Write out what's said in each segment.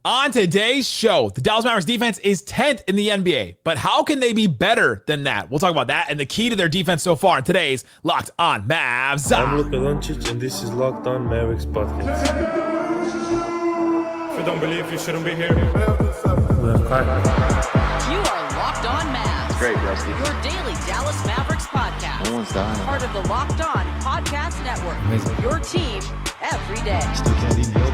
On today's show, the Dallas Mavericks defense is 10th in the NBA, but how can they be better than that? We'll talk about that and the key to their defense so far in today's Locked On Mavs. I'm Luka Doncic, and this is Locked On Mavericks podcast. If you don't believe, you shouldn't be here. You are Locked On Mavs. Great, Rusty. Your daily Dallas Mavericks podcast. No one's dying. Part of the Locked On Podcast Network. Amazing. Your team every day. Still can't even help.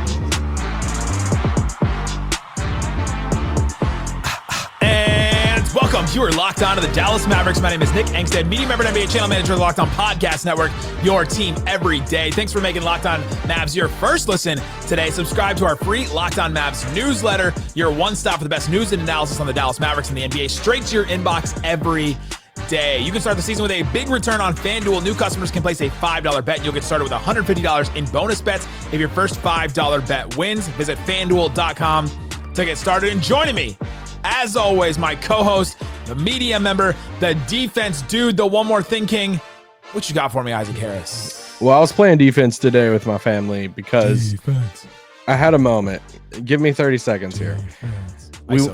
And welcome. You are locked on to the Dallas Mavericks. My name is Nick Angstadt, media member and NBA channel manager of the Locked On Podcast Network, your team every day. Thanks for making Locked On Mavs your first listen today. Subscribe to our free Locked On Mavs newsletter, your one stop for the best news and analysis on the Dallas Mavericks and the NBA, straight to your inbox every day. You can start the season with a big return on FanDuel. New customers can place a $5 bet. You'll get started with $150 in bonus bets if your first $5 bet wins. Visit FanDuel.com to get started. And joining me, as always, my co-host, the media member, the defense dude, the one more thing king. What you got for me, Isaac Harris? Well, I was playing defense today with my family because I had a moment. Give me 30 seconds here. We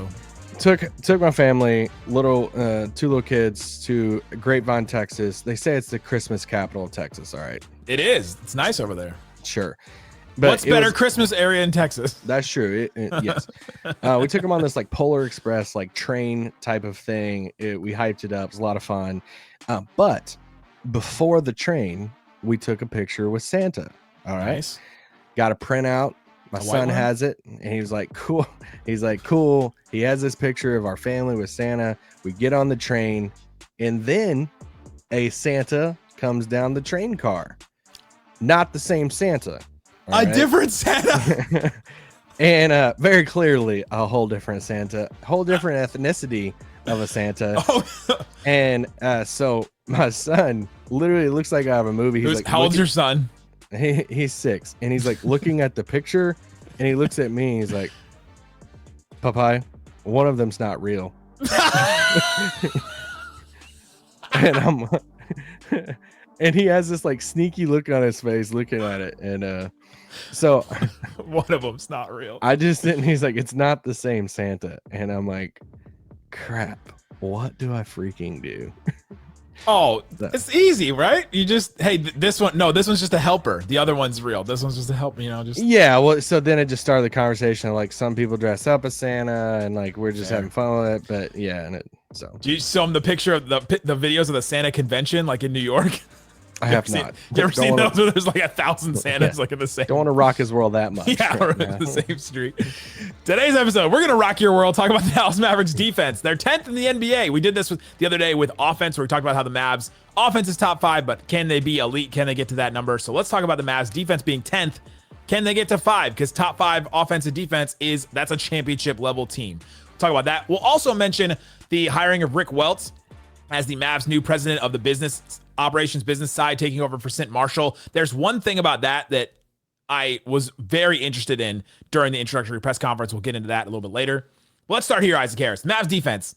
took my family, two little kids, to Grapevine, Texas. They say it's the Christmas capital of Texas. All right, it is. It's nice over there. Sure. But what's better Christmas area in Texas? That's true. Yes. We took them on this like Polar Express, like train type of thing. We hyped it up. It was a lot of fun. But before the train, we took a picture with Santa. All right. Nice. Got a printout. My son has it. And he was like, cool. He's like, cool. He has this picture of our family with Santa. We get on the train. And then a Santa comes down the train car. Not the same Santa. Different Santa. And very clearly a whole different Santa, whole different ethnicity of a Santa. And so my son literally looks like out of a movie. He's like, how old's your son? He's 6, and he's like looking at the picture, and he looks at me, and he's like, Popeye, one of them's not real. And I'm and he has this like sneaky look on his face looking at it, and so one of them's not real. I just didn't. He's like, it's not the same Santa, and I'm like, crap. What do I freaking do? Oh, it's easy, right? You just this one's just a helper. The other one's real. This one's just a helper. Yeah. Well, so then it just started the conversation. Like some people dress up as Santa, and like we're just having fun with it. But yeah, so. Do you show them the picture of the videos of the Santa convention, like in New York? I have not. You ever seen those where there's like 1,000 Santas like in the same? Don't want to rock his world that much. Yeah, right in the same street. Today's episode, we're going to rock your world, talk about the Dallas Mavericks defense. They're 10th in the NBA. We did this the other day with offense, where we talked about how the Mavs offense is top 5, but can they be elite? Can they get to that number? So let's talk about the Mavs defense being 10th. Can they get to 5? Because top 5 offensive defense that's a championship level team. We'll talk about that. We'll also mention the hiring of Rick Welts as the Mavs' new president of the business side, taking over for St. Marshall. There's one thing about that I was very interested in during the introductory press conference. We'll get into that a little bit later. But let's start here, Isaac Harris. Mavs defense,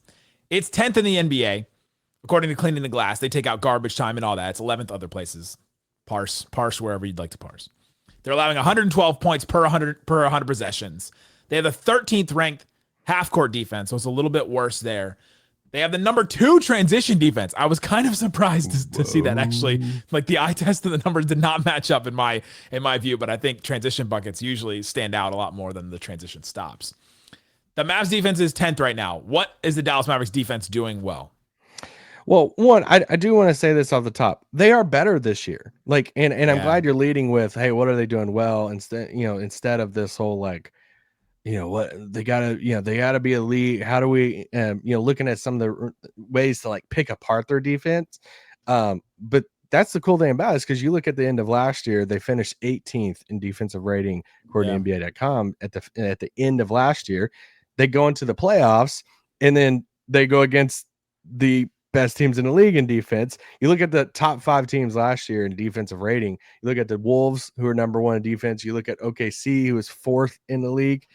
it's 10th in the NBA. According to Cleaning the Glass, they take out garbage time and all that. It's 11th other places. Parse wherever you'd like to parse. They're allowing 112 points per 100 possessions. They have the 13th ranked half-court defense, so it's a little bit worse there. They have the number 2 transition defense. I was kind of surprised to see that, actually. Like the eye test of the numbers did not match up in my view, but I think transition buckets usually stand out a lot more than the transition stops. The Mavs defense is 10th right now. What is the Dallas Mavericks defense doing well? Well, one, I do want to say this off the top. They are better this year. Like, and I'm glad you're leading with, hey, what are they doing well? Instead of this whole like, what they gotta be elite. How do we, looking at some of the ways to like pick apart their defense. But that's the cool thing about it, is because you look at the end of last year, they finished 18th in defensive rating according to NBA.com at the end of last year. They go into the playoffs, and then they go against the best teams in the league in defense. You look at the top 5 teams last year in defensive rating. You look at the Wolves, who are number 1 in defense. You look at OKC, who was 4th in the league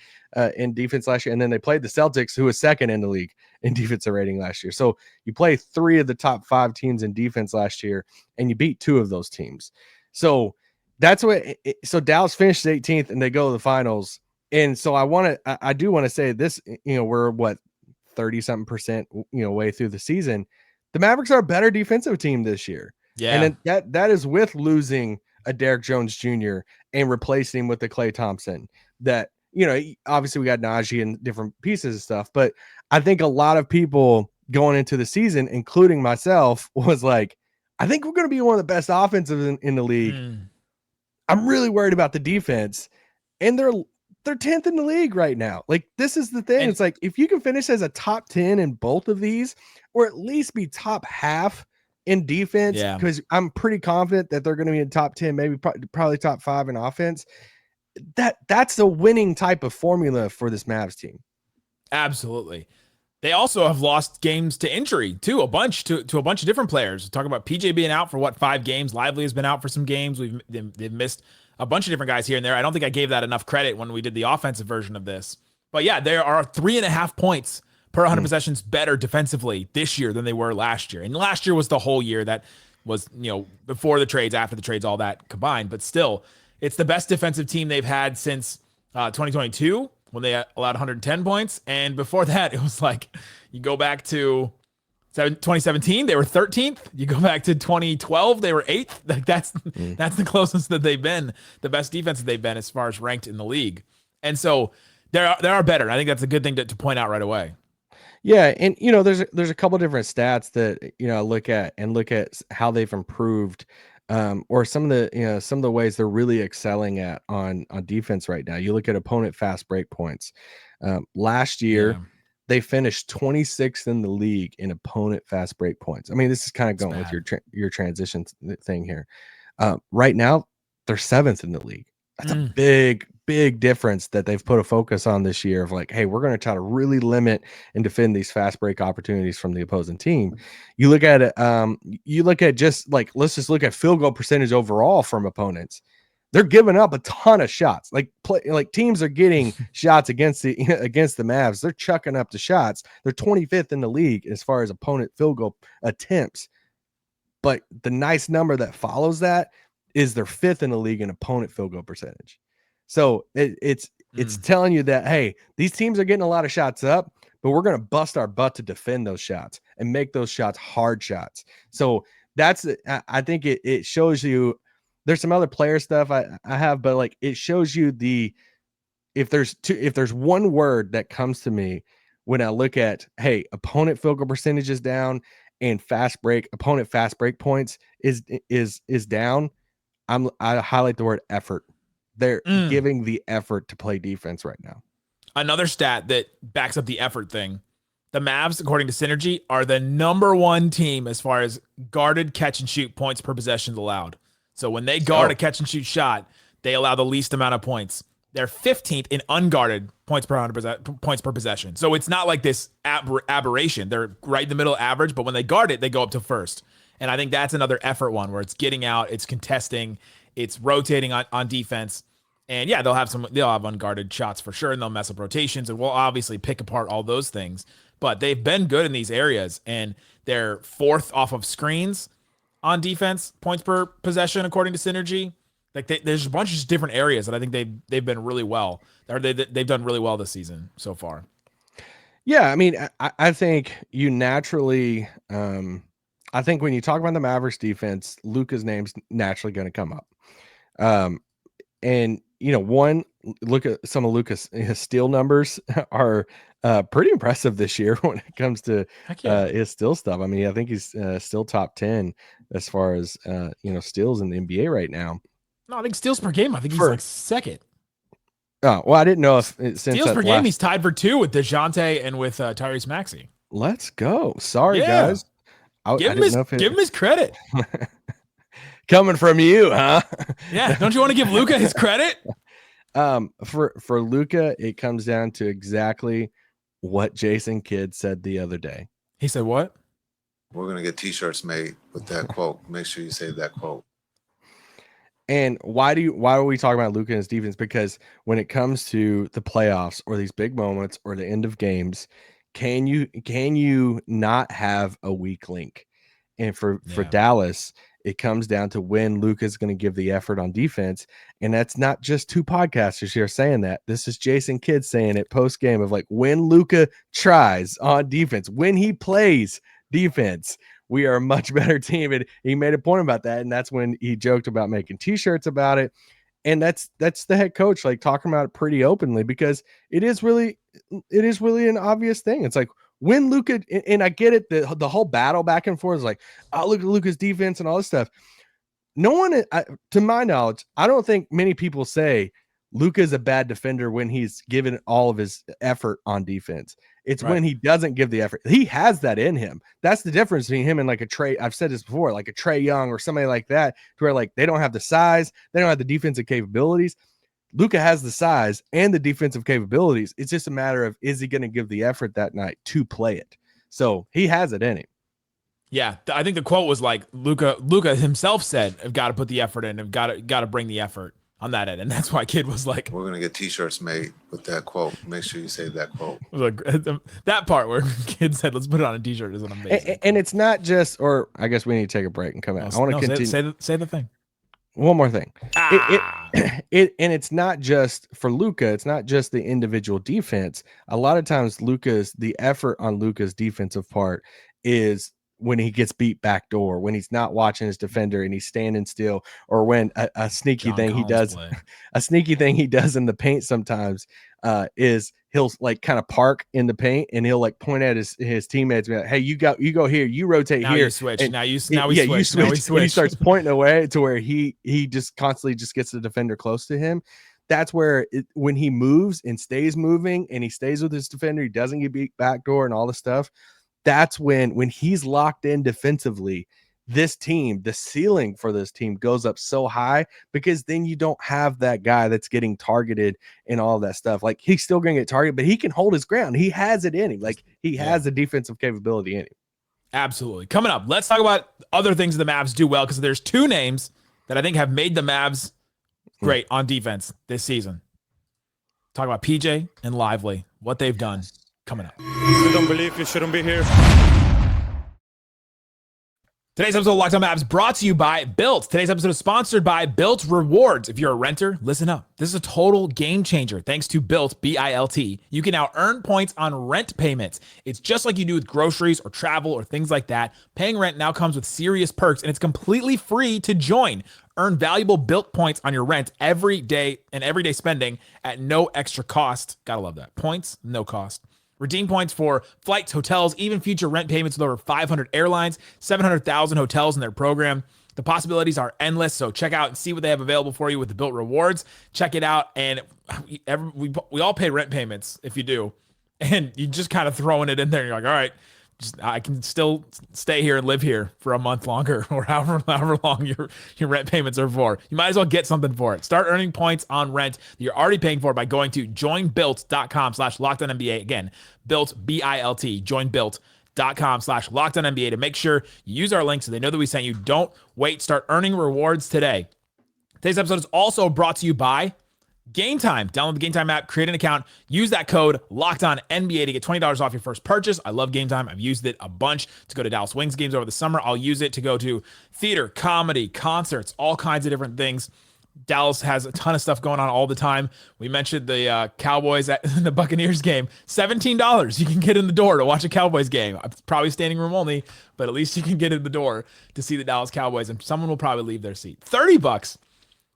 in defense last year. And then they played the Celtics, who was 2nd in the league in defensive rating last year. So you play 3 of the top 5 teams in defense last year, and you beat 2 of those teams. So that's what. So Dallas finished 18th, and they go to the finals. And so I do want to say this, we're what 30 something percent, way through the season. The Mavericks are a better defensive team this year. Yeah. And that is with losing a Dereck Jones Jr. and replacing him with the Klay Thompson that, obviously we got Naji and different pieces of stuff, but I think a lot of people going into the season, including myself, was like, I think we're going to be one of the best offensives in the league. I'm really worried about the defense, and they're 10th in the league right now. Like, this is the thing. It's like, if you can finish as a top 10 in both of these, or at least be top half in defense, because I'm pretty confident that they're going to be in top 10, maybe probably top 5 in offense. That's a winning type of formula for this Mavs team. Absolutely. They also have lost games to injury too, a bunch to a bunch of different players. Talk about PJ being out for 5 games. Lively has been out for some games. They've missed a bunch of different guys here and there. I don't think I gave that enough credit when we did the offensive version of this. But yeah, there are 3.5 points per 100 possessions better defensively this year than they were last year. And last year was the whole year that was, before the trades, after the trades, all that combined. But still, it's the best defensive team they've had since 2022 when they allowed 110 points. And before that, it was like, you go back to 2017, they were 13th. You go back to 2012, they were 8th. Like that's the closest that they've been, the best defense that they've been as far as ranked in the league. And so they are better. And I think that's a good thing to point out right away. Yeah, and there's a couple different stats that look at how they've improved, or some of the ways they're really excelling at on defense right now. You look at opponent fast break points. Last year, they finished 26th in the league in opponent fast break points. I mean, this is kind of going with your transition thing here. Right now, they're 7th in the league. That's a big difference that they've put a focus on this year of like, hey, we're going to try to really limit and defend these fast break opportunities from the opposing team. You look at it, let's just look at field goal percentage overall from opponents. They're giving up a ton of shots. Like teams are getting shots against the Mavs. They're chucking up the shots. They're 25th in the league as far as opponent field goal attempts. But the nice number that follows that is they're 5th in the league in opponent field goal percentage. So it's telling you that, hey, these teams are getting a lot of shots up, but we're going to bust our butt to defend those shots and make those shots hard shots. So I think it shows you. There's some other player stuff I have, but like it shows you if there's one word that comes to me when I look at, hey, opponent field goal percentage is down and opponent fast break points is down. I highlight the word effort. They're giving the effort to play defense right now. Another stat that backs up the effort thing. The Mavs, according to Synergy, are the #1 team as far as guarded catch and shoot points per possession allowed. So when they guard a catch and shoot shot, they allow the least amount of points. They're 15th in unguarded points per possession. So it's not like this aberration. They're right in the middle average, but when they guard it, they go up to first. And I think that's another effort one where it's getting out, it's contesting, it's rotating on defense. And yeah, they'll have unguarded shots for sure, and they'll mess up rotations, and we'll obviously pick apart all those things. But they've been good in these areas, and they're 4th off of screens on defense, points per possession, according to Synergy. Like there's a bunch of different areas that I think they've been really well, or they've done really well this season so far. Yeah, I mean, I think you naturally, I think when you talk about the Mavericks defense, Luka's name's naturally going to come up. And look at some of Luka's steal numbers are pretty impressive this year when it comes to his steal stuff. I mean, I think he's still top 10 as far as steals in the NBA right now. No, I think steals per game. I think he's like 2nd. Oh, well, I didn't know if steals per game he's tied for 2 with DeJounte and with Tyrese Maxey. Let's go. Sorry, guys. Give him his credit. Coming from you, huh? Yeah. Don't you want to give Luka his credit? For Luka, it comes down to exactly what Jason Kidd said the other day. He said what? We're going to get t-shirts made with that quote. Make sure you say that quote. And why are we talking about Luka and his defense? Because when it comes to the playoffs or these big moments or the end of games, can you not have a weak link? And for Dallas, It comes down to when Luka's going to give the effort on defense. And that's not just two podcasters here saying that. This is Jason Kidd saying it post game of like, when Luka tries on defense, when he plays defense, we are a much better team. And he made a point about that. And that's when he joked about making t-shirts about it. And that's the head coach like talking about it pretty openly, because it is really an obvious thing. It's like, when Luka, and I get it, the whole battle back and forth is like, oh, look at Luka's defense and all this stuff. No one, to my knowledge, I don't think many people say Luka is a bad defender when he's given all of his effort on defense. It's right when he doesn't give the effort. He has that in him. That's the difference between him and like a Trey. I've said this before, like a Trey Young or somebody like that, to where like they don't have the size, they don't have the defensive capabilities. Luka has the size and the defensive capabilities. It's just a matter of, is he going to give the effort that night to play it? So he has it in him. Yeah, I think the quote was like Luka himself said, "I've got to put the effort in. I've got to bring the effort on that end," and that's why Kid was like, "We're gonna get T-shirts made with that quote. Make sure you say that quote." It was like, that part where Kid said, "Let's put it on a T-shirt," is an amazing. And it's not just, or I guess we need to take a break and come out. I want to continue. Say the thing. One more thing. And it's not just for Luka. It's not just the individual defense. A lot of times the effort on Luka's defensive part is when he gets beat backdoor, when he's not watching his defender and he's standing still, or when a sneaky thing he does in the paint sometimes is he'll like kind of park in the paint and he'll like point at his teammates and be like, "Hey, you go here, you rotate now here." You switch. And, now we switch. And he starts pointing away to where he just constantly just gets the defender close to him. That's where when he moves and stays moving and he stays with his defender, he doesn't get beat backdoor and all the stuff. That's when he's locked in defensively, this team, the ceiling for this team goes up so high, because then you don't have that guy that's getting targeted and all that stuff. Like, he's still going to get targeted, but he can hold his ground. He has it in him. Like, he has the defensive capability in him. Absolutely. Coming up, let's talk about other things the Mavs do well, because there's two names that I think have made the Mavs great on defense this season. Talk about PJ and Lively, what they've done. Coming up. If you don't believe, you shouldn't be here. Today's episode of Locked On Mavs brought to you by Built. Today's episode is sponsored by Built Rewards. If you're a renter, listen up. This is a total game changer. Thanks to Built, B-I-L-T. You can now earn points on rent payments. It's just like you do with groceries or travel or things like that. Paying rent now comes with serious perks, and it's completely free to join. Earn valuable Built points on your rent every day and everyday spending at no extra cost. Gotta love that. Points, no cost. Redeem points for flights, hotels, even future rent payments with over 500 airlines, 700,000 hotels in their program. The possibilities are endless, so check out and see what they have available for you with the Built Rewards. Check it out, and we all pay rent payments if you do, and you just kind of throwing it in there. And you're like, all right, I can still stay here and live here for a month longer, or however long your rent payments are for. You might as well get something for it. Start earning points on rent that you're already paying for by going to joinbuilt.com/LockedOnNBA. Again, Built, B-I-L-T, joinbuilt.com/LockedOnNBA to make sure you use our link so they know that we sent you. Don't wait. Start earning rewards today. Today's episode is also brought to you by Game Time. Download the Game Time app, create an account, use that code LOCKEDONNBA to get $20 off your first purchase. I love Game Time. I've used it a bunch to go to Dallas Wings games over the summer. I'll use it to go to theater, comedy, concerts, all kinds of different things. Dallas has a ton of stuff going on all the time. We mentioned the Cowboys at the Buccaneers game. $17 you can get in the door to watch a Cowboys game. It's probably standing room only, but at least you can get in the door to see the Dallas Cowboys, and someone will probably leave their seat. $30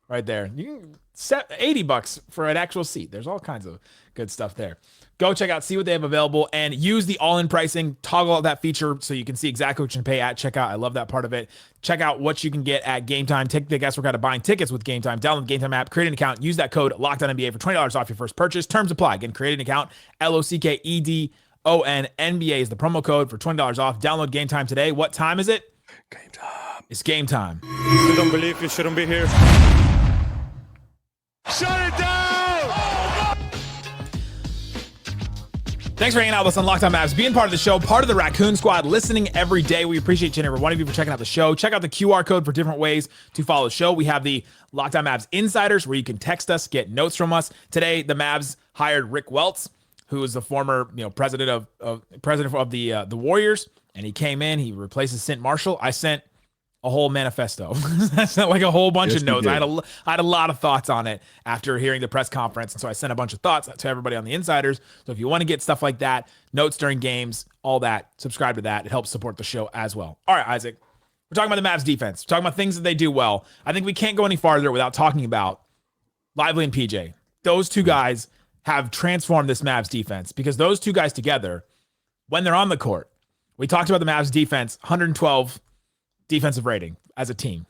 right there. You can set $80 for an actual seat. There's all kinds of good stuff there. Go check out, see what they have available, and use the all-in pricing. Toggle out that feature so you can see exactly what you can pay at checkout. I love that part of it. Check out what you can get at Game Time. Take the guesswork out of buying tickets with Game Time. Download the Game Time app, create an account, use that code LOCKEDONNBA for $20 off your first purchase. Terms apply. Again, create an account. LOCKEDONNBA is the promo code for $20 off. Download Game Time today. What time is it? Game time. It's game time. If you don't believe, you shouldn't be here. Shut it down! Thanks for hanging out with us on Locked On Mavs, being part of the show, part of the Raccoon Squad, listening every day. We appreciate each and every one of you for checking out the show. Check out the QR code for different ways to follow the show. We have the Locked On Mavs Insiders, where you can text us, get notes from us. Today, the Mavs hired Rick Welts, who is the former president of the Warriors, and he came in. He replaces St. Marshall. I sent a whole manifesto. That's not like a whole bunch Yes, of you notes. I did. had a lot of thoughts on it after hearing the press conference. And so I sent a bunch of thoughts to everybody on the insiders. So if you want to get stuff like that, notes during games, all that, subscribe to that. It helps support the show as well. All right, Isaac, we're talking about the Mavs defense. We're talking about things that they do well. I think we can't go any farther without talking about Lively and PJ. Those two guys have transformed this Mavs defense because those two guys together, when they're on the court, we talked about the Mavs defense, 112 defensive rating as a team.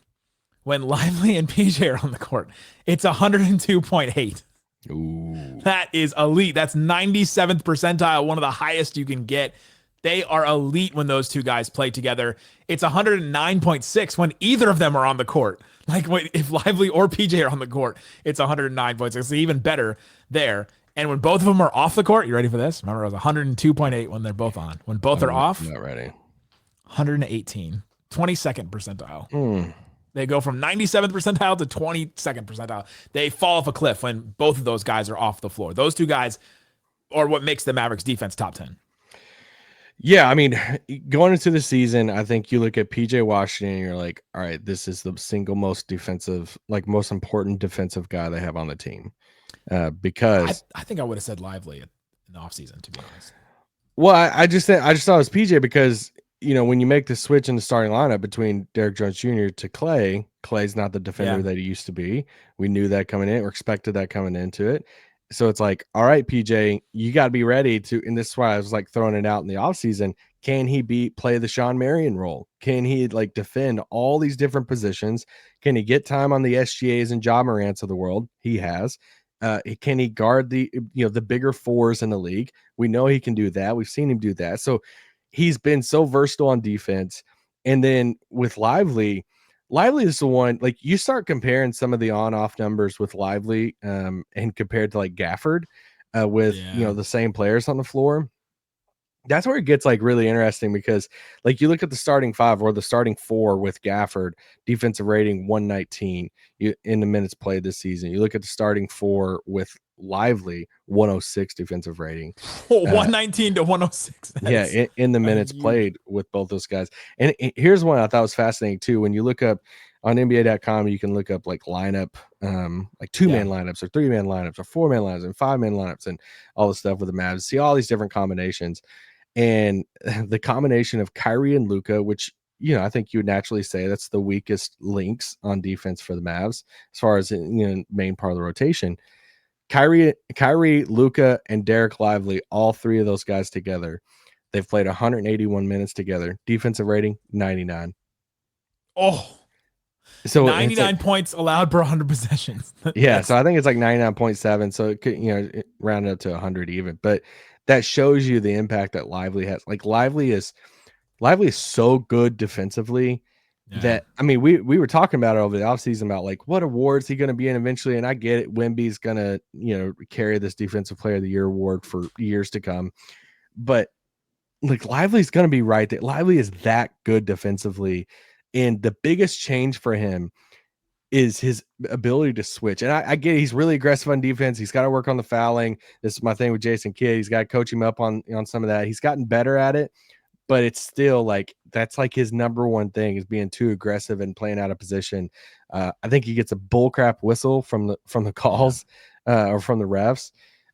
When Lively and PJ are on the court, it's 102.8. Ooh. That is elite. That's 97th percentile, one of the highest you can get. They are elite when those two guys play together. It's 109.6 when either of them are on the court. Like if Lively or PJ are on the court, it's 109.6. It's even better there. And when both of them are off the court, you ready for this? Remember, it was 102.8 when they're both on. When both are off, Not ready. 118. 22nd percentile. They go from 97th percentile to 22nd percentile. They fall off a cliff when both of those guys are off the floor. Those two guys are what makes the Mavericks defense top 10. Yeah, I mean, going into the season, I think you look at PJ Washington and you're like, all right, this is the single most defensive, like most important defensive guy they have on the team. Because I think I would have said Lively in the offseason, to be honest. well, I just thought it was PJ because when you make the switch in the starting lineup between Derrick Jones Jr. to Klay, Klay's not the defender that he used to be. We knew that coming in, or expected that coming into it. So it's like, all right, PJ, you got to be ready to, and this is why I was like throwing it out in the offseason. Can he play the Sean Marion role? Can he like defend all these different positions? Can he get time on the SGAs and Ja Morants of the world? He has. Can he guard the bigger fours in the league? We know he can do that. We've seen him do that. So he's been so versatile on defense. And then with Lively is the one, like you start comparing some of the on-off numbers with Lively and compared to like Gafford with the same players on the floor. That's where it gets like really interesting because like you look at the starting five or the starting four with Gafford, defensive rating 119 in the minutes played this season. You look at the starting four with Lively, 106 defensive rating. 119 to 106. Yeah, in the minutes played with both those guys. And here's one I thought was fascinating too. When you look up on NBA.com, you can look up like lineup, like 2-man lineups or 3-man lineups or 4-man lineups and 5-man lineups and all the stuff with the Mavs. See all these different combinations. And the combination of Kyrie and Luka, which, I think you would naturally say that's the weakest links on defense for the Mavs as far as, main part of the rotation. Kyrie, Luka, and Dereck Lively, all three of those guys together, they've played 181 minutes together. Defensive rating, 99. Oh, so 99 points allowed per 100 possessions. Yeah, so I think it's like 99.7. So it could, round up to 100 even. But that shows you the impact that Lively has. Like Lively is so good defensively that, I mean, we were talking about it over the offseason about like what awards he going to be in eventually. And I get it. Wemby's going to, carry this defensive player of the year award for years to come. But like Lively's going to be right there. Lively is that good defensively. And the biggest change for him is his ability to switch. And I get he's really aggressive on defense. He's got to work on the fouling. This is my thing with Jason Kidd. He's got to coach him up on some of that. He's gotten better at it, but it's still like that's like his number one thing is being too aggressive and playing out of position. I think he gets a bullcrap whistle from the calls or from the refs,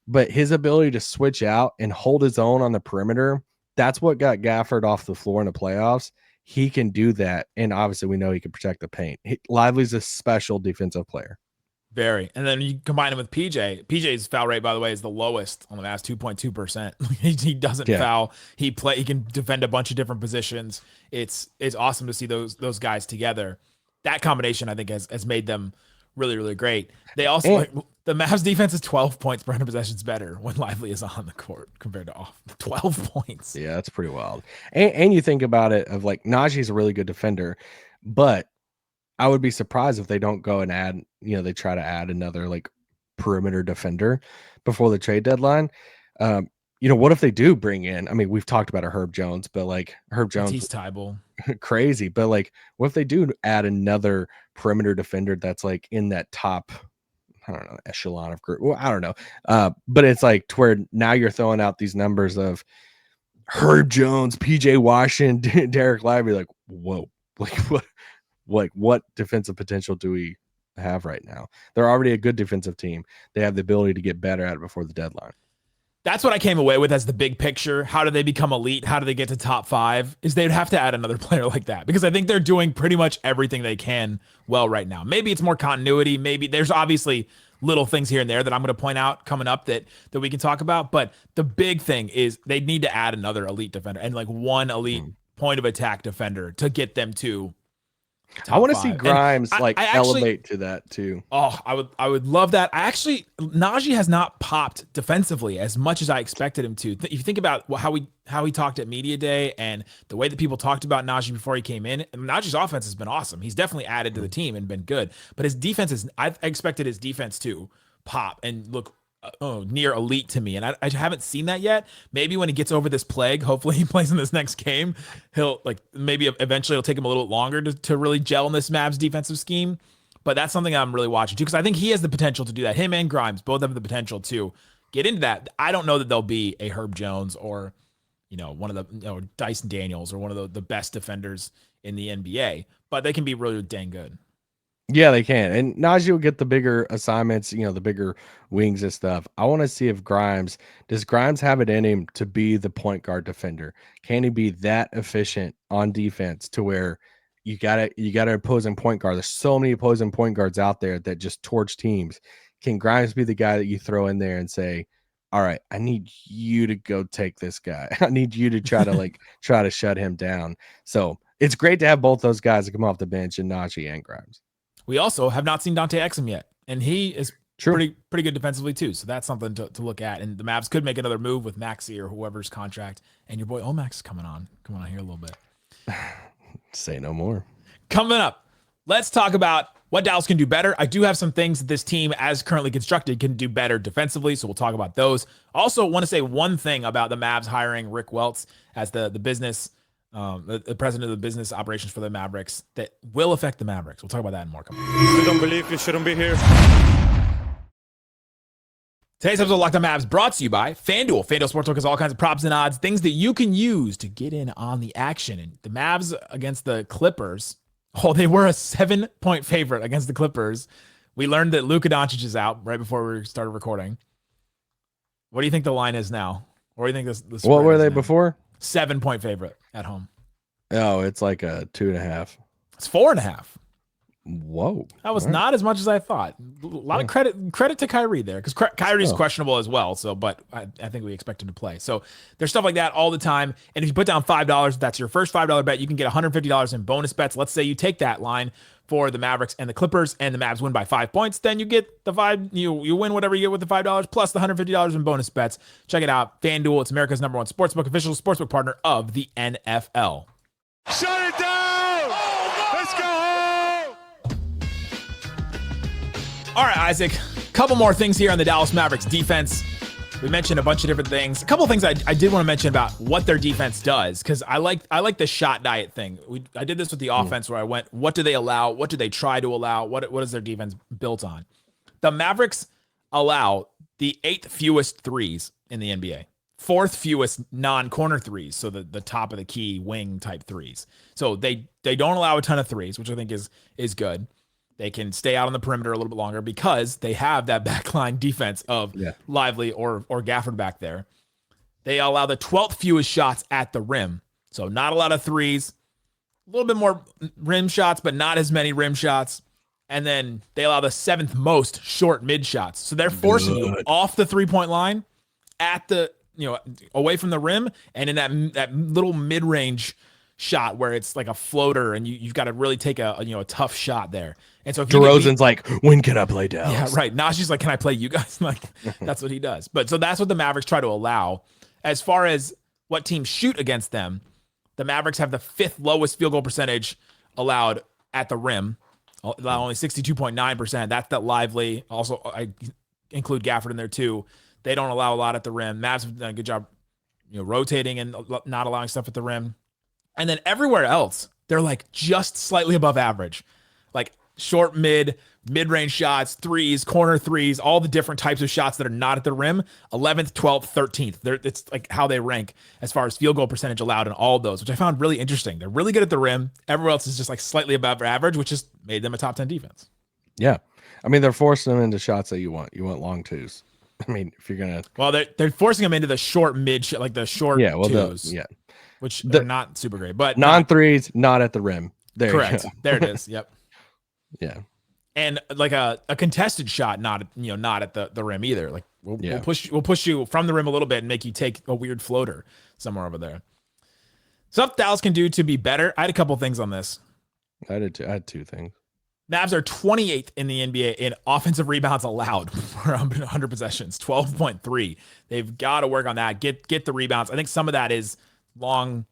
but his ability to switch out and hold his own on the perimeter, that's what got Gafford off the floor in the playoffs. He can do that, and obviously we know he can protect the paint. Lively's a special defensive player. Very. And then you combine him with PJ. PJ's foul rate, by the way, is the lowest on the Mavs, 2.2%. He doesn't foul. He can defend a bunch of different positions. It's awesome to see those guys together. That combination, I think, has made them really, really great. They also the Mavs defense is 12 points per 100 possessions better when Lively is on the court compared to off. 12 points. Yeah, that's pretty wild. And you think about it of like Naji's a really good defender, but I would be surprised if they don't go and add, they try to add another like perimeter defender before the trade deadline. What if they do bring in, I mean, we've talked about a Herb Jones, but like Herb Jones, Matisse Thybulle. Crazy. But like, what if they do add another perimeter defender that's like in that top, I don't know, echelon of group? Well, I don't know. But it's like to where now you're throwing out these numbers of Herb Jones, PJ Washington, Dereck Lively, like, whoa, like what? what defensive potential do we have right now? They're already a good defensive team. They have the ability to get better at it before the deadline. That's what I came away with as the big picture. How do they become elite? How do they get to top 5? Is they'd have to add another player like that, because I think they're doing pretty much everything they can well right now. Maybe it's more continuity. Maybe there's obviously little things here and there that I'm going to point out coming up that we can talk about. But the big thing is they need to add another elite defender and like one elite point of attack defender to get them to I want to see 5. Grimes I actually elevate to that too. Oh, I would love that. Naji has not popped defensively as much as I expected him to. If you think about how he talked at media day and the way that people talked about Naji before he came in, Naji's offense has been awesome. He's definitely added to the team and been good. But his defense I expected his defense to pop and look near elite to me, and I haven't seen that yet. Maybe when he gets over this plague, hopefully he plays in this next game, he'll maybe eventually it'll take him a little longer to really gel in this Mavs defensive scheme. But that's something I'm really watching too, because I think he has the potential to do that. Him and Grimes both have the potential to get into that. I don't know that they'll be a Herb Jones or one of the Dyson Daniels or one of the best defenders in the NBA, but they can be really dang good. Yeah, they can. And Naji will get the bigger assignments, the bigger wings and stuff. I want to see if does Grimes have it in him to be the point guard defender? Can he be that efficient on defense to where you got an opposing point guard? There's so many opposing point guards out there that just torch teams. Can Grimes be the guy that you throw in there and say, all right, I need you to go take this guy. I need you to try to shut him down. So it's great to have both those guys that come off the bench in Naji and Grimes. We also have not seen Dante Exum yet, and he is pretty good defensively too. So that's something to look at. And the Mavs could make another move with Maxey or whoever's contract. And your boy Omax is coming on here a little bit. Say no more. Coming up, let's talk about what Dallas can do better. I do have some things that this team, as currently constructed, can do better defensively. So we'll talk about those. Also, want to say one thing about the Mavs hiring Rick Welts as the business. The president of the business operations for the Mavericks that will affect the Mavericks. We'll talk about that and more. If you don't believe, you shouldn't be here. Today's episode of Locked On Mavs brought to you by FanDuel. FanDuel Sportsbook has all kinds of props and odds, things that you can use to get in on the action. And the Mavs against the Clippers, they were a 7-point favorite against the Clippers. We learned that Luka Doncic is out right before we started recording. What do you think the line is now? Or do you think this what were they now? Before? 7-point favorite at home. Oh, it's like a 2.5. It's 4.5. Whoa. That was not as much as I thought. A lot of credit to Kyrie there, because Kyrie's questionable as well. So, but I think we expect him to play. So there's stuff like that all the time. And if you put down $5, that's your first $5 bet. You can get $150 in bonus bets. Let's say you take that line for the Mavericks and the Clippers, and the Mavs win by 5 points. Then you get the you win whatever you get with the $5 plus the $150 in bonus bets. Check it out. FanDuel, it's America's #1 sportsbook, official sportsbook partner of the NFL. Shut it down! Let's go home! All right, Isaac, couple more things here on the Dallas Mavericks defense. We mentioned a bunch of different things. A couple of things I did want to mention about what their defense does, because I like the shot diet thing. I did this with the offense where I went, what do they allow? What do they try to allow? What is their defense built on? The Mavericks allow the 8th fewest threes in the NBA. 4th fewest non-corner threes, so the top of the key wing type threes. So they don't allow a ton of threes, which I think is good. They can stay out on the perimeter a little bit longer because they have that backline defense of Lively or Gafford back there. They allow the 12th fewest shots at the rim, so not a lot of threes, a little bit more rim shots, but not as many rim shots. And then they allow the 7th most short mid shots, so they're forcing you off the 3-point line at the away from the rim, and in that little mid-range shot where it's like a floater and you've got to really take a tough shot there. And so if DeRozan's like, when can I play Dallas? Yeah, right. Naji's like, can I play you guys? Like, that's what he does. But so that's what the Mavericks try to allow. As far as what teams shoot against them, the Mavericks have the 5th lowest field goal percentage allowed at the rim, only 62.9%. That's that Lively. Also, I include Gafford in there too. They don't allow a lot at the rim. Mavs have done a good job, rotating and not allowing stuff at the rim. And then everywhere else, they're like just slightly above average, like short, mid, mid-range shots, threes, corner threes, all the different types of shots that are not at the rim, 11th, 12th, 13th. It's like how they rank as far as field goal percentage allowed in all of those, which I found really interesting. They're really good at the rim. Everyone else is just like slightly above average, which just made them a top 10 defense. Yeah. I mean, they're forcing them into shots that you want. You want long twos. I mean, if you're going to. Well, they're forcing them into the short mid, like the short twos. Which they're not super great. But non-threes, not at the rim. There correct. You go. There it is. Yep. Yeah. And like a contested shot, not at the rim either. Like we'll push you from the rim a little bit and make you take a weird floater somewhere over there. Stuff Dallas can do to be better. I had a couple things on this. I had two things. Mavs are 28th in the NBA in offensive rebounds allowed for 100 possessions, 12.3. They've got to work on that. Get the rebounds. I think some of that is long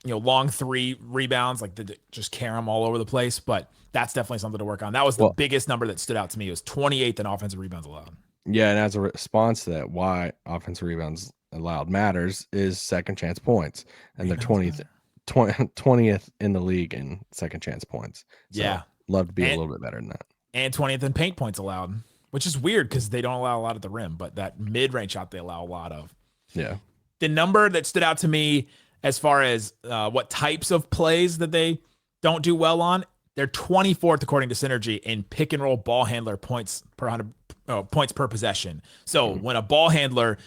long three rebounds, like just carry them all over the place, but that's definitely something to work on. That was the biggest number that stood out to me. It was 28th in offensive rebounds allowed. Yeah, and as a response to that, why offensive rebounds allowed matters is second chance points, and they're 20th in the league in second chance points. So love to be a little bit better than that. And 20th in paint points allowed, which is weird because they don't allow a lot at the rim, but that mid-range shot they allow a lot of. Yeah. The number that stood out to me as far as what types of plays that they don't do well on, they're 24th according to Synergy in pick and roll ball handler points per 100 points per possession. So when a ball handler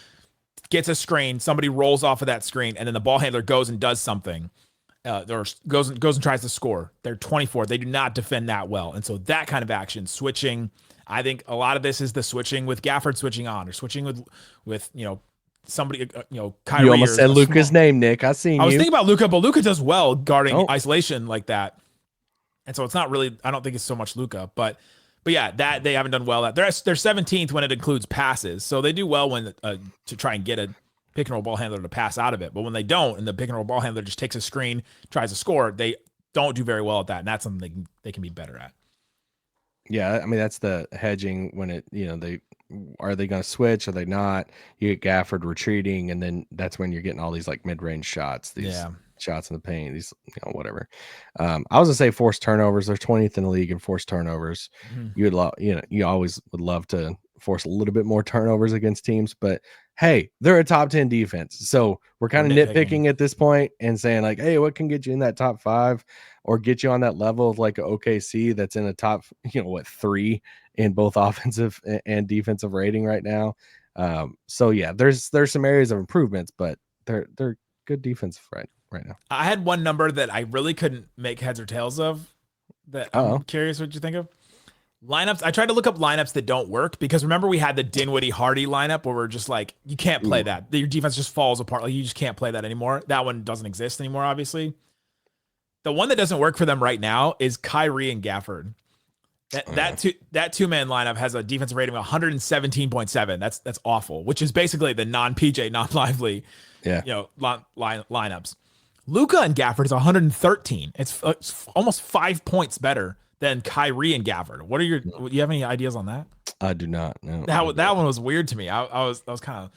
gets a screen, somebody rolls off of that screen, and then the ball handler goes and does something, or goes and tries to score. They're 24th. They do not defend that well, and so that kind of action, switching. I think a lot of this is the switching with Gafford switching on or switching with somebody, Kyrie. You almost said Luka's name, Nick. I was thinking about Luka, but Luka does well guarding isolation like that. And so it's not really, I don't think it's so much Luka, but yeah, that they haven't done well at. They're 17th when it includes passes. So they do well when to try and get a pick and roll ball handler to pass out of it. But when they don't, and the pick and roll ball handler just takes a screen, tries to score, they don't do very well at that. And that's something they can be better at. Yeah, I mean, that's the hedging when are they going to switch? Are they not? You get Gafford retreating, and then that's when you're getting all these like mid-range shots, these shots in the paint, these, whatever. I was going to say forced turnovers. They're 20th in the league in forced turnovers. Mm-hmm. You always would love to force a little bit more turnovers against teams, but hey, they're a top 10 defense. So we're kind of nitpicking at this point and saying like, hey, what can get you in that top 5 or get you on that level of like a OKC that's in a top, 3 in both offensive and defensive rating right now. So yeah, there's some areas of improvements, but they're good defense right now. I had one number that I really couldn't make heads or tails of that I'm curious what you think of. Lineups. I tried to look up lineups that don't work because remember we had the Dinwiddie Hardy lineup where we're just like, you can't play that. Your defense just falls apart. Like you just can't play that anymore. That one doesn't exist anymore, obviously. The one that doesn't work for them right now is Kyrie and Gafford. That two-man lineup has a defensive rating of 117.7. That's awful, which is basically the non-PJ, non-Lively, lineups. Luka and Gafford is 113. It's almost 5 points better than Kyrie and Gafford. Do you have any ideas on that? I do not. No. That one was weird to me. I was kind of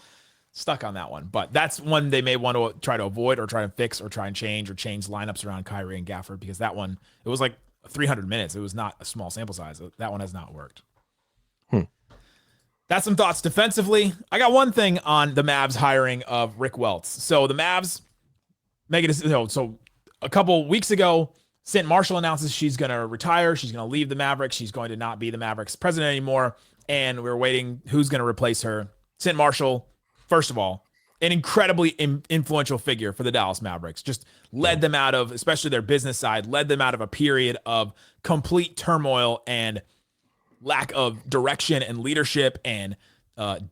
stuck on that one, but that's one they may want to try to avoid or try and fix or try and change lineups around Kyrie and Gafford because that one, it was like 300 minutes. It was not a small sample size. That one has not worked. That's some thoughts defensively. I got one thing on the Mavs hiring of Rick Welts. So the Mavs make it, so a couple weeks ago, St. Marshall announces she's going to retire. She's going to leave the Mavericks. She's going to not be the Mavericks president anymore. And we're waiting who's going to replace her. St. Marshall, first of all, an incredibly influential figure for the Dallas Mavericks. Just led them out of, especially their business side, led them out of a period of complete turmoil and lack of direction and leadership and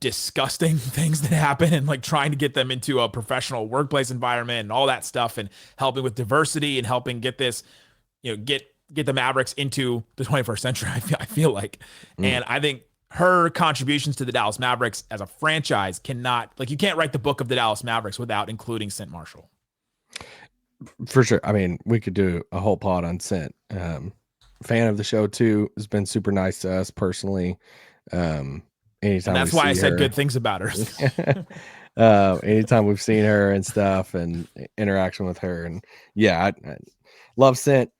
disgusting things that happen and like trying to get them into a professional workplace environment and all that stuff and helping with diversity and helping get this, get the Mavericks into the 21st century. I feel like, and I think her contributions to the Dallas Mavericks as a franchise you can't write the book of the Dallas Mavericks without including St. Marshall. For sure. I mean, we could do a whole pod on St. Fan of the show too, has been super nice to us personally. Anytime and that's why I said good things about her. Anytime we've seen her and stuff and interaction with her, and I love St.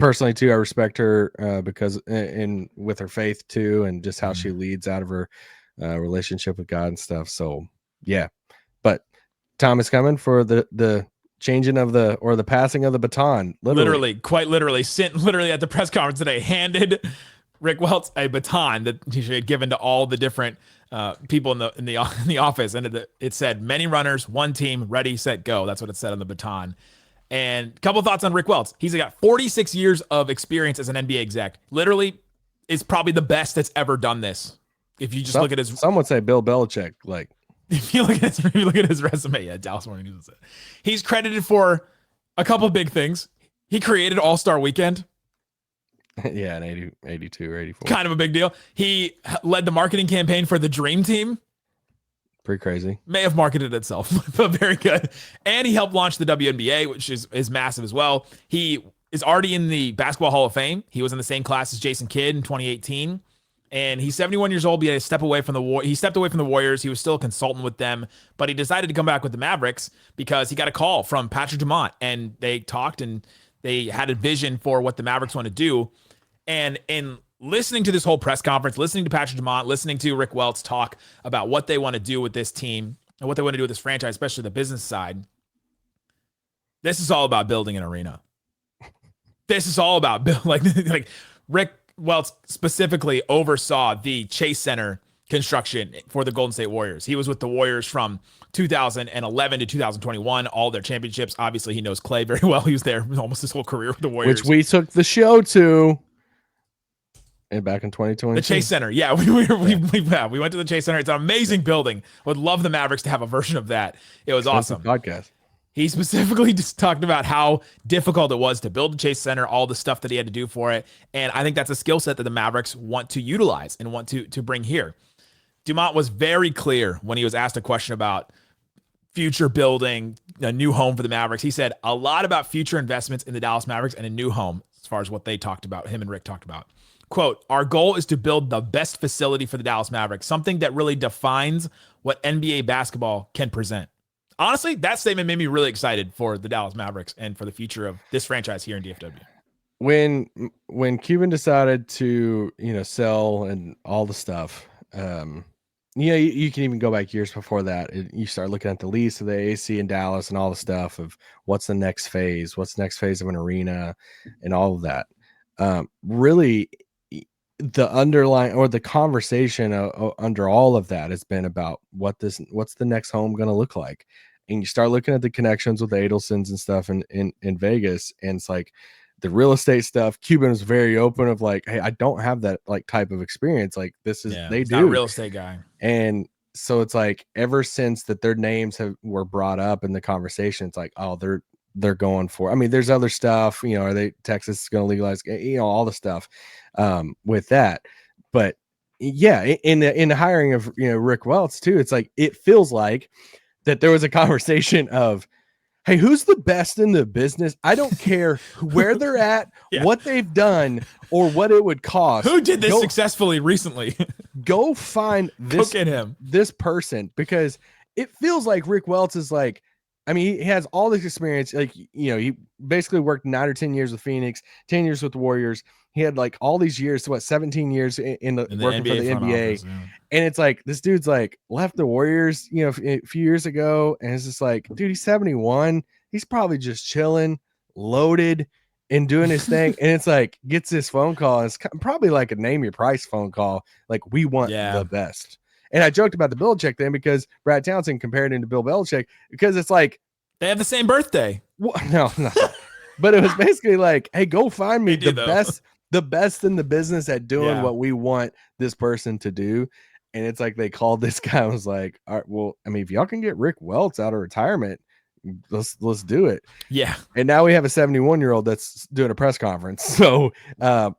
personally too, I respect her because in with her faith too, and just how she leads out of her relationship with God and stuff. So yeah, but time is coming for the changing of the passing of the baton. Literally, quite literally, literally at the press conference today, handed Rick Welts a baton that he had given to all the different people in the office, and it said many runners, one team, ready, set, go. That's what it said on the baton. And a couple thoughts on Rick Welts. He's got 46 years of experience as an NBA exec. Literally, is probably the best that's ever done this. If you just look at his, some would say Bill Belichick. Like, if you look at his resume, yeah, Dallas Morning News. He's credited for a couple big things. He created All-Star Weekend. Yeah, in 82 or 84. Kind of a big deal. He led the marketing campaign for the Dream Team. Pretty crazy. May have marketed itself, but very good. And he helped launch the WNBA, which is massive as well. He is already in the Basketball Hall of Fame. He was in the same class as Jason Kidd in 2018. And he's 71 years old. He had to step away from he stepped away from the Warriors. He was still a consultant with them, but he decided to come back with the Mavericks because he got a call from Patrick Dumont, and they talked and they had a vision for what the Mavericks want to do. And in listening to this whole press conference, listening to Patrick Dumont, listening to Rick Welts talk about what they want to do with this team and what they want to do with this franchise, especially the business side, this is all about building an arena. This is all about like Rick Welts specifically oversaw the Chase Center construction for the Golden State Warriors. He was with the Warriors from 2011 to 2021, all their championships. Obviously, he knows Klay very well. He was there almost his whole career with the Warriors. Which we took the show to. And back in 2020, the Chase Center. Yeah, we went to the Chase Center. It's an amazing building. Would love the Mavericks to have a version of that. It was awesome. Podcast. He specifically just talked about how difficult it was to build the Chase Center, all the stuff that he had to do for it. And I think that's a skill set that the Mavericks want to utilize and want to bring here. Dumont was very clear when he was asked a question about future building a new home for the Mavericks. He said a lot about future investments in the Dallas Mavericks and a new home, as far as what they talked about, him and Rick talked about. Quote, our goal is to build the best facility for the Dallas Mavericks, something that really defines what NBA basketball can present. Honestly, that statement made me really excited for the Dallas Mavericks and for the future of this franchise here in DFW. When Cuban decided to, sell and all the stuff, you can even go back years before that. You start looking at the lease of the AC in Dallas and all the stuff of what's the next phase of an arena and all of that. Really, the underlying or the conversation under all of that has been about what's the next home going to look like. And you start looking at the connections with the Adelsons and stuff in Vegas. And it's like the real estate stuff. Cuban is very open of like, hey, I don't have that like type of experience. Like this is, they do. Not a real estate guy. And so it's like, ever since that their names were brought up in the conversation, it's like, oh, they're going for, I mean, there's other stuff, are they, Texas is going to legalize, all the stuff with that. But yeah, in the hiring of, Rick Welts too, it's like, it feels like that there was a conversation of, hey, who's the best in the business? I don't care where they're at, what they've done, or what it would cost. Who did this successfully recently? Go find this person, because it feels like Rick Welts is like, I mean, he has all this experience. Like, he basically worked 9 or 10 years with Phoenix, 10 years with the Warriors. He had like all these years, 17 years in the working NBA for the NBA. Office, yeah. And it's like, this dude's like left the Warriors, a few years ago. And it's just like, dude, he's 71. He's probably just chilling, loaded and doing his thing. And it's like, gets this phone call. And it's probably like a name your price phone call. Like, we want the best. And I joked about the Belichick thing because Brad Townsend compared him to Bill Belichick because it's like they have the same birthday. No. But it was basically like, hey, go find me the best in the business at doing what we want this person to do. And it's like they called this guy and was like, all right, well, I mean, if y'all can get Rick Welts out of retirement, let's do it. Yeah. And now we have a 71-year-old that's doing a press conference. So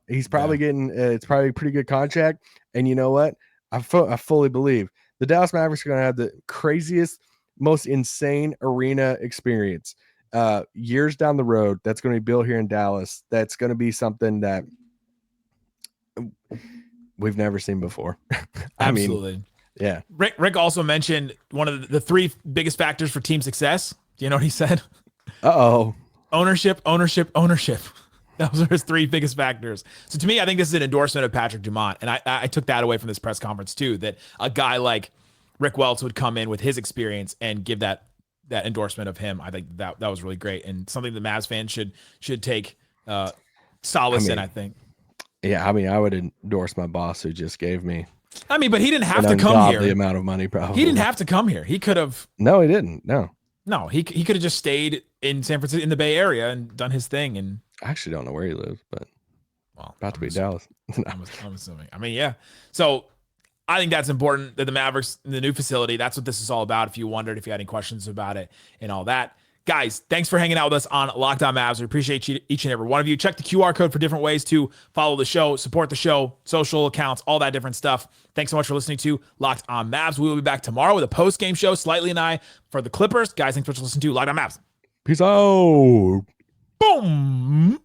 he's probably getting it's probably a pretty good contract. And you know what? I fully believe the Dallas Mavericks are going to have the craziest, most insane arena experience years down the road. That's going to be built here in Dallas. That's going to be something that we've never seen before. Absolutely. I mean, yeah. Rick also mentioned one of the 3 biggest factors for team success. Do you know what he said? Uh-oh. Ownership. Those are his 3 biggest factors. So to me, I think this is an endorsement of Patrick Dumont. And I took that away from this press conference too, that a guy like Rick Welts would come in with his experience and give that endorsement of him. I think that was really great and something the Mavs fans should take solace in, I think. Yeah, I mean, I would endorse my boss who just gave me. I mean, but he didn't have an to come here. The amount of money, probably. He didn't have to come here. He could have. No, he didn't. No, he could have just stayed in San Francisco, in the Bay Area, and done his thing. And I actually don't know where he lives, but about to be Dallas. I'm assuming. I mean, yeah. So I think that's important that the Mavericks, the new facility, that's what this is all about. If you wondered, if you had any questions about it and all that. Guys, thanks for hanging out with us on Locked On Mavs. We appreciate each and every one of you. Check the QR code for different ways to follow the show, support the show, social accounts, all that different stuff. Thanks so much for listening to Locked On Mavs. We will be back tomorrow with a post-game show, Slightly and I, for the Clippers. Guys, thanks for listening to Locked On Mavs. Peace out. Boom.